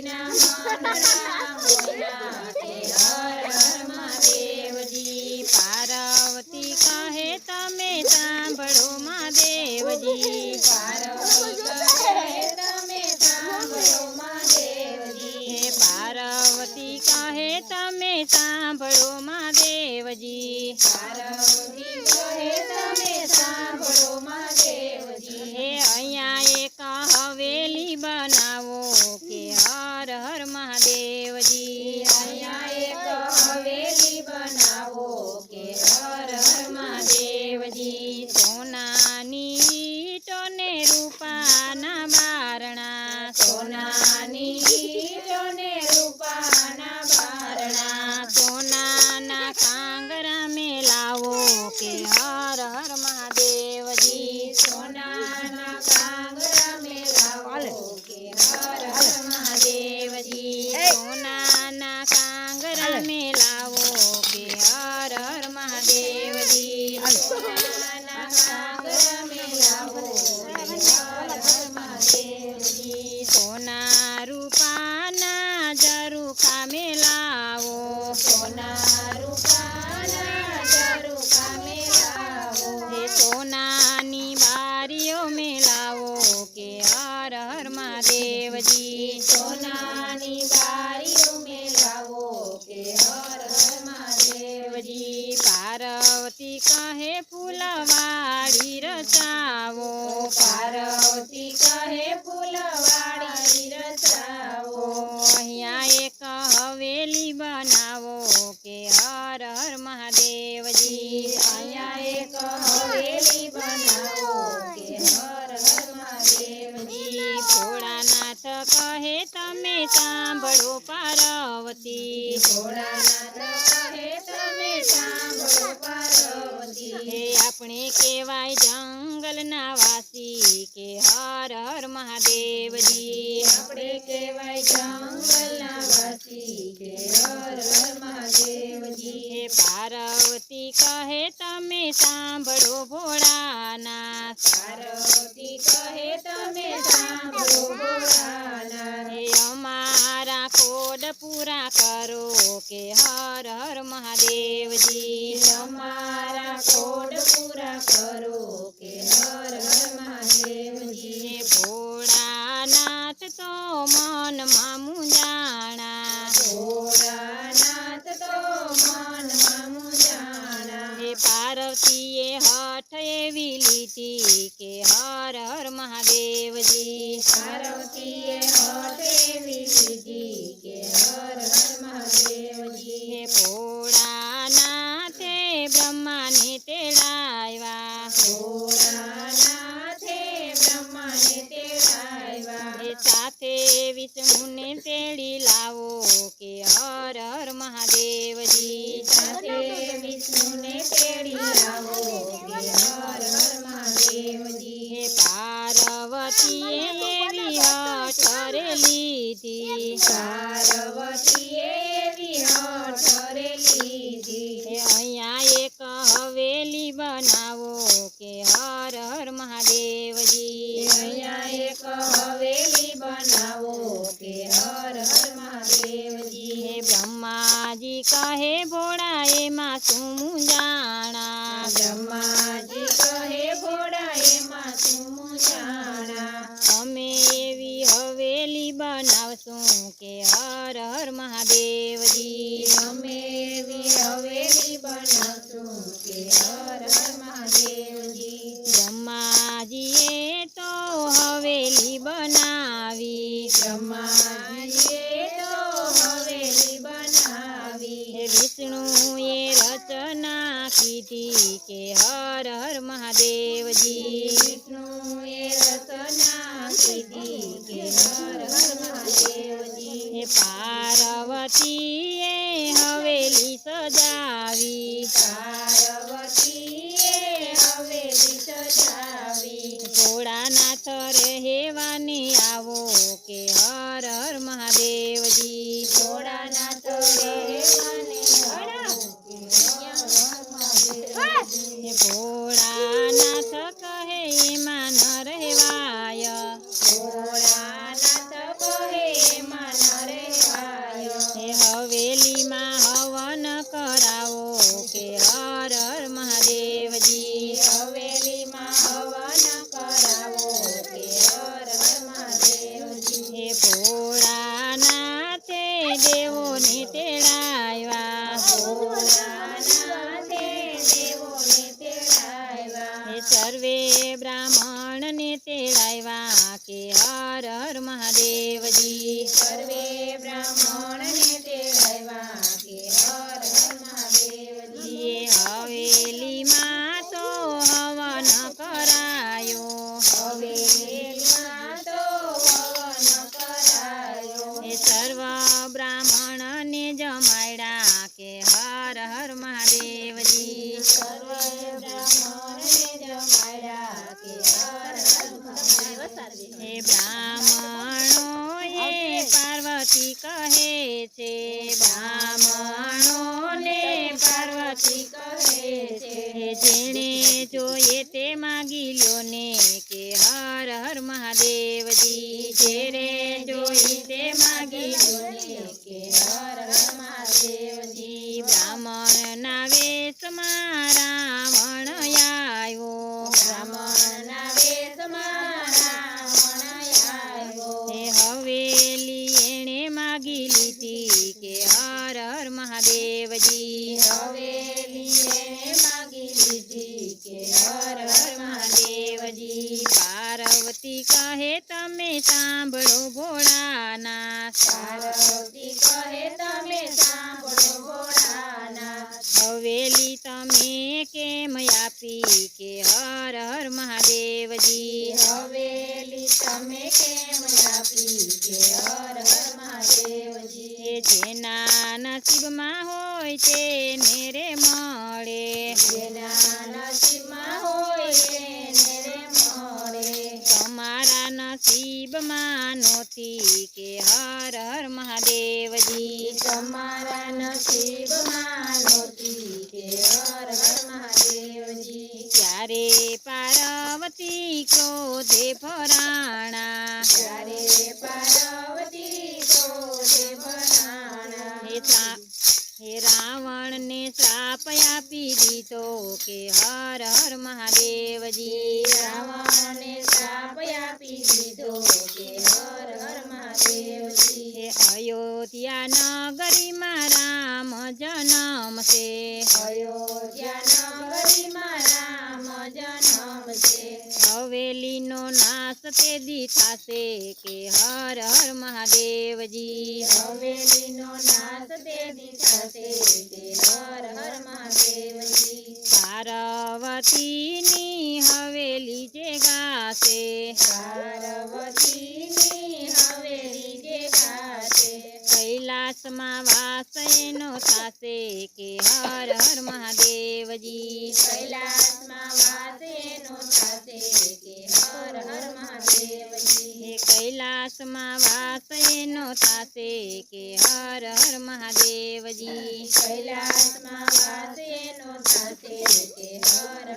વિના મનડા મોયા કે હર હર મહાદેવજી। પાર્વતી કહે તમે સાંભળો મહાદેવજી। પાર્વતી કહે તમે સાંભળો મહાદેવજી। હે પાર્વતી કહે તમે સાંભળો મહાદેવજી। પાર્વતી કહે તમે સાંભળો મહાદેવજી। હે અહીંયા એક હવેલી બનાવો કે હર હર મહાદેવજી। અહીંયા એક હવેલી બનાવો કે હર હર મહાદેવજી। સોનાની ઈંટો ને રૂપાના બારણા। સોનાની ઈંટો ને રૂપાના બારણા। સોનાના કાંગરા મેલાવો કે હર હર મહાદેવજી। સોનાના કાંગરા મેલાવો કે હર હર મહાદેવજી। સોનાના કાંગરા મેલાવો કે હર હર મહાદેવજી। સોનાના કાંગરા મેલાવો કે હર હર મહાદેવજી। સોના રૂપાના ઝરૂખા મેલાવો। સોના રૂપાના ઝરૂખા મેલાવો। હે સોનાની બારીઓ મેલાવો કે હર હર મહાદેવજી। સોનાની બારીઓ મેલાવો કે હર હર મહાદેવજી। પાર્વતી કહે ફૂલવાડી રચાવો। પાર્વતી કહે ફૂલવાડી રચાવો। અહીંયા એક હવેલી બનાવો કે હર હર મહાદેવજી। અહીંયા એક હવેલી બનાવો કે હર હર મહાદેવજી। ભોળાનાથ કહે તમે સાંભળો પાર્વતી। ભોળાનાથ કહે તમે સાંભળો પાર્વતી। હે આપણે કહેવાય જંગલના વાસી કે હર હર મહાદેવજી। આપણે કહેવાય જંગલના વાસી કે હર હર મહાદેવજી। હે પાર્વતી કહે તમે સાંભળો ભોળાનાથ। પાર્વતી કહે તમે સાંભળો ભોળાનાથ। હે અમારા કોડ પૂરા કરો કે હર હર મહાદેવજી। અમારા કોડ પૂરા કરો કે હર હર મહાદેવજી। હે ભોળાનાથ તો મનમાં મૂંઝાણા। ભોળાનાથ તો મનમાં મૂંઝાણા। હે પાર્વતીએ હઠ એવી લીધી કે હર હર મહાદેવજી। પાર્વતીએ હઠ એવી લીધી કે હર હર મહાદેવજી। હે ભોળાનાથે બ્રહ્માને તેડાવ્યા। ભોળાનાથે બ્રહ્માને તેડાવ્યા। હે સાથે વિષ્ણુને તેડી લાવો કે હર હર મહાદેવજી। સાથે વિષ્ણુને તેડી લાવો કે હર હર મહાદેવજી। હે પાર્વતીએ એવી હઠ લીધી। પાર્વતીએ એવી હઠ લીધી। હે અહીંયા એક હવેલી બનાવો કે હર હર મહાદેવજી। અહીંયા એક હવેલી બનાવો કે હર હર મહાદેવજી। હે બ્રહ્માજી કહે ભોળા એમાં શું મૂંઝાણા। બ્રહ્માજી કહે ભોળા એમાં શું મૂંઝાણા। અમે એવી હવેલી બનાવશું કે હર હર મહાદેવજી। અમે એવી હવેલી બનાવશું કે હર હર મહાદેવજી। બ્રહ્માજીએ તો હવેલી બનાવી। બ્રહ્માજીએ તો હવેલી બનાવી। હે વિષ્ણુએ રચના કીધી કે હર હર મહાદેવજી। વિષ્ણુએ રચના કીધી કે હર હર મહાદેવજી। હે પાર્વતીએ હવેલી સજાવી। પાર્વતીએ હવેલી સજાવી। ભોળાનાથ રહેવાને આવો કે હર હર મહાદેવજી। ભોળાનાથ રહેવાને આવો કે હર હર મહાદેવજી। હે ભોળાનાથ કહે એમાં ન રહેવાય। ભોળાનાથ કહે એમાં ન રહેવાય. હે હવેલીમાં હવન કરાવો કે હર હર મહાદેવજી. હવેલીમાં હવન કરાવો કે હર હર મહાદેવજી. હે ભોળાનાથે દેવોને તેડાવ્યા. ભોળાનાથે દેવોને તેડાવ્યા. હે સર્વે બ્રાહ્મણને તેડાવ્યા કે હર હર મહાદેવજી. સર્વે બ્રાહ્મણને તેડાવ્યા કે હર હર મહાદેવજી. એ હવેલીમાં તો હવન કરાયો. હવેલીમાં તો હવન કરાયો. એ સર્વ બ્રાહ્મણને જમાડ્યા કે હર હર મહાદેવજી. સર્વે બ્રાહ્મણને જમાડ્યા કે હર હર મહાદેવજી. હે બ્રાહ્મણોએ પાર્વતી કહે છે. બ્રાહ્મણોને પાર્વતી કહે છે. હે જેણે જોઈએ તે માગી લ્યો ને કે હર હર મહાદેવજી. જેરે જોઈ તે માગી લ્યો ને કે હર હર મહાદેવજી. બ્રાહ્મણના વેશમાં રાવણ આવ્યો. બ્રાહ્મણના વેશમાં રાવણ આવ્યો. હે હવેલી એણે માગી લીધી કે હર હર મહાદેવજી. હવેલી એણે માગી લીધી કે હર હર મહાદેવજી. પાર્વતી કહે તમે સાંભળો ભોળાનાથ. પાર્વતી કહે તમે સાંભળો ભોળાનાથ. હવેલી તમે કેમ આપી કે હર હર મહાદેવજી. હવેલી તમે કેમ આપી કે હર હર મહાદેવજી. હે જેના નસીબમાં હોય તેને રે મળે. જેના નસીબમાં હોય એને રે મળે. તમારા નસીબમાં નહોતી કે હર હર મહાદેવજી. તમારા નસીબમાં નહોતી કે હર હર મહાદેવજી. ત્યારે પાર્વતી ક્રોધે ભરાણા. ત્યારે પાર્વતી ક્રોધે ભરાણા. હે રાવણને શ્રાપ આપી દીધો કે હર હર મહાદેવજી. રાવણને શ્રાપ આપી દીધો કે હર હર મહાદેવજી. હે અયોધ્યા નગરીમાં રામ જન્મશે. અયોધ્યા નગરીમાં રામ જન્મશે. હવેલીનો નાશ તે દી થાશે કે હર હર મહાદેવજી. હવેલીનો નાશ તે દી થશે કે હર હર મહાદેવજી. પાર્વતીની હવેલી જે ગાશે. પાર્વતીની હવેલી જે ગાશે. કૈલાસમાં વાસ એનો થાશે કે હર હર મહાદેવજી. કૈલાસમાં વાસ એનો થશે કે હર હર મહાદેવજી. હે કૈલાસમાં વાસ એનો થાશે કે હર હર મહાદેવજી. કૈલાસમાં વાસ એનો થશે કે હર